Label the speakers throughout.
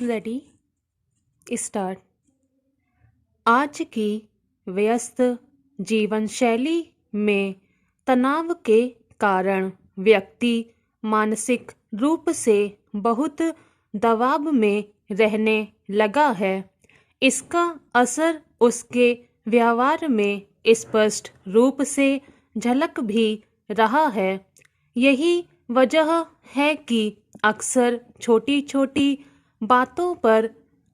Speaker 1: Ready start. आज की व्यस्त जीवन शैली में तनाव के कारण व्यक्ति मानसिक रूप से बहुत दबाव में रहने लगा है। इसका असर उसके व्यवहार में स्पष्ट रूप से झलक भी रहा है। यही वजह है कि अक्सर छोटी छोटी बातों पर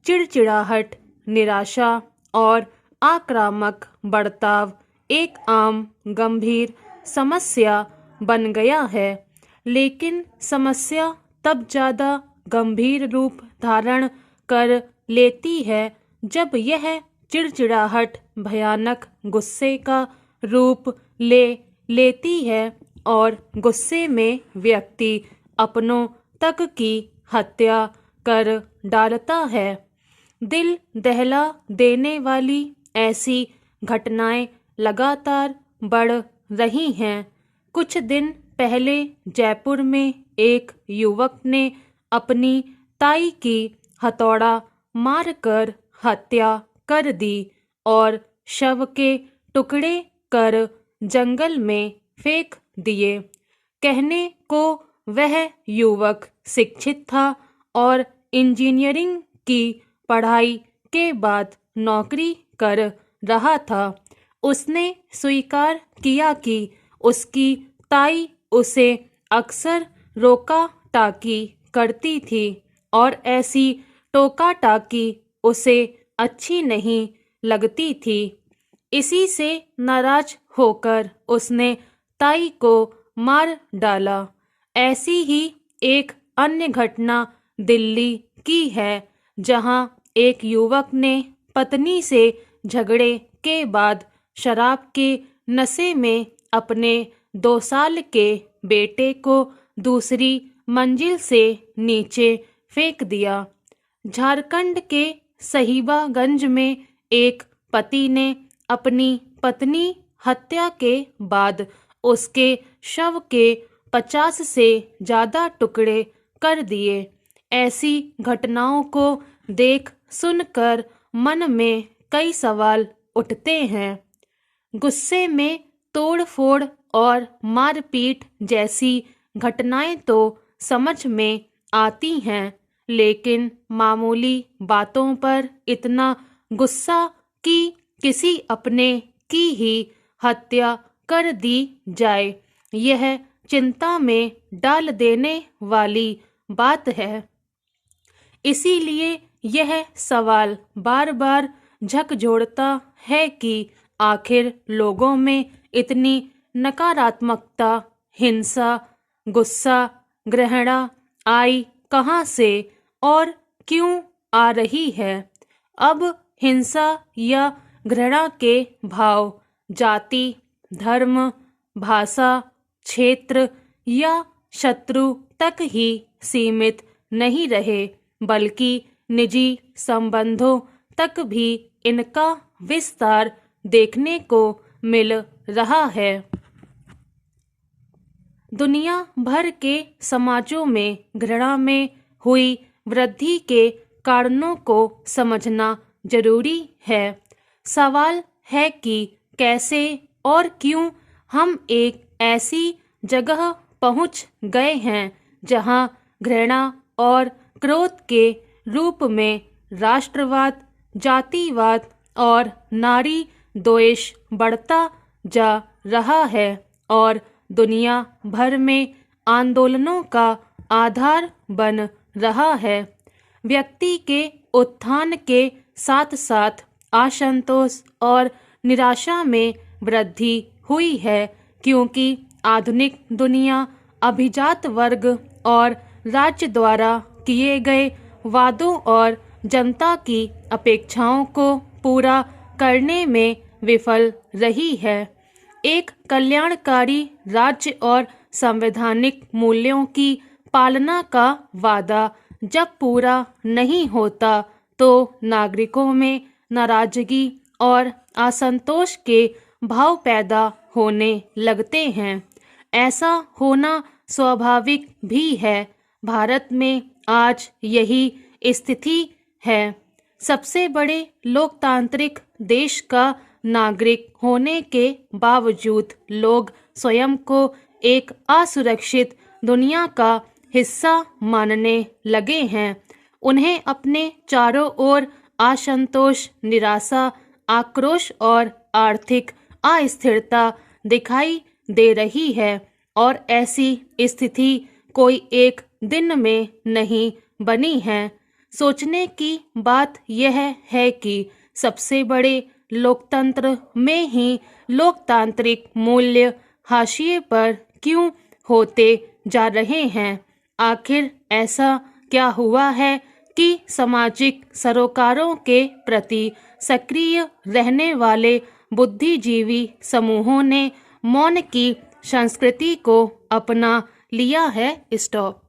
Speaker 1: चिड़चिड़ाहट, निराशा और आक्रामक बर्ताव एक आम गंभीर समस्या बन गया है। लेकिन समस्या तब ज़्यादा गंभीर रूप धारण कर लेती है जब यह चिड़चिड़ाहट भयानक गुस्से का रूप ले लेती है और गुस्से में व्यक्ति अपनों तक की हत्या कर डालता है। दिल दहला देने वाली ऐसी घटनाएं लगातार बढ़ रही हैं। कुछ दिन पहले जयपुर में एक युवक ने अपनी ताई की हथौड़ा मारकर हत्या कर दी और शव के टुकड़े कर जंगल में फेंक दिए। कहने को वह युवक शिक्षित था और इंजीनियरिंग की पढ़ाई के बाद नौकरी कर रहा था। उसने स्वीकार किया कि उसकी ताई उसे अक्सर रोका टाकी करती थी और ऐसी टोका टाकी उसे अच्छी नहीं लगती थी। इसी से नाराज होकर उसने ताई को मार डाला। ऐसी ही एक अन्य घटना दिल्ली की है, जहां एक युवक ने पत्नी से झगड़े के बाद शराब के नशे में अपने 2 साल के बेटे को दूसरी मंजिल से नीचे फेंक दिया। झारखंड के साहिबगंज में एक पति ने अपनी पत्नी हत्या के बाद उसके शव के 50 से ज़्यादा टुकड़े कर दिए। ऐसी घटनाओं को देख सुनकर मन में कई सवाल उठते हैं। गुस्से में तोड़-फोड़ और मारपीट जैसी घटनाएं तो समझ में आती हैं, लेकिन मामूली बातों पर इतना गुस्सा कि किसी अपने की ही हत्या कर दी जाए, यह चिंता में डाल देने वाली बात है। इसीलिए यह सवाल बार बार झकझोरता है कि आखिर लोगों में इतनी नकारात्मकता, हिंसा, गुस्सा, घृणा आई कहाँ से और क्यों आ रही है। अब हिंसा या घृणा के भाव जाति, धर्म, भाषा, क्षेत्र या शत्रु तक ही सीमित नहीं रहे, बल्कि निजी संबंधों तक भी इनका विस्तार देखने को मिल रहा है। दुनिया भर के समाजों में घृणा में हुई वृद्धि के कारणों को समझना जरूरी है। सवाल है कि कैसे और क्यों हम एक ऐसी जगह पहुंच गए हैं जहां घृणा और क्रोध के रूप में राष्ट्रवाद, जातिवाद और नारी द्वेष बढ़ता जा रहा है और दुनिया भर में आंदोलनों का आधार बन रहा है। व्यक्ति के उत्थान के साथ साथ असंतोष और निराशा में वृद्धि हुई है, क्योंकि आधुनिक दुनिया अभिजात वर्ग और राज्य द्वारा किए गए वादों और जनता की अपेक्षाओं को पूरा करने में विफल रही है। एक कल्याणकारी राज्य और संवैधानिक मूल्यों की पालना का वादा जब पूरा नहीं होता तो नागरिकों में नाराजगी और असंतोष के भाव पैदा होने लगते हैं। ऐसा होना स्वाभाविक भी है। भारत में आज यही स्थिति है। सबसे बड़े लोकतांत्रिक देश का नागरिक होने के बावजूद लोग स्वयं को एक असुरक्षित दुनिया का हिस्सा मानने लगे हैं। उन्हें अपने चारों ओर असंतोष, निराशा, आक्रोश और आर्थिक अस्थिरता दिखाई दे रही है और ऐसी स्थिति कोई एक दिन में नहीं बनी है। सोचने की बात यह है कि सबसे बड़े लोकतंत्र में ही लोकतांत्रिक मूल्य हाशिए पर क्यों होते जा रहे हैं। आखिर ऐसा क्या हुआ है कि सामाजिक सरोकारों के प्रति सक्रिय रहने वाले बुद्धिजीवी समूहों ने मौन की संस्कृति को अपना लिया है। स्टॉप।